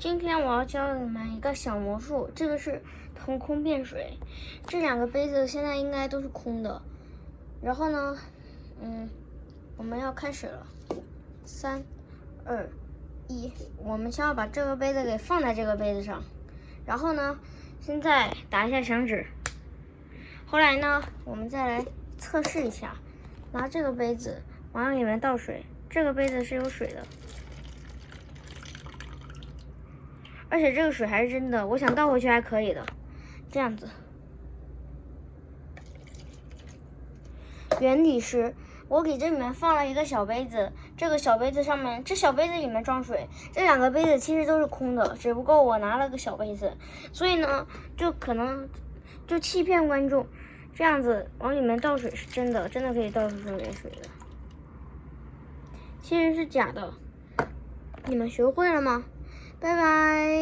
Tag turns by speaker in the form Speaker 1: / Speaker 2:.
Speaker 1: 今天我要教你们一个小魔术，这个是腾空变水。这两个杯子现在应该都是空的。然后呢，我们要开始了。3、2、1，我们先要把这个杯子给放在这个杯子上。然后呢，现在打一下响指。后来呢，我们再来测试一下，拿这个杯子往里面倒水。这个杯子是有水的。而且这个水还是真的，我想倒回去还可以的，这样子。原理是，我给这里面放了一个小杯子，这个小杯子上面，这小杯子里面装水，这两个杯子其实都是空的，只不过我拿了个小杯子，所以呢，就可能就欺骗观众，这样子往里面倒水是真的，真的可以倒出点水的。其实是假的，你们学会了吗？拜拜。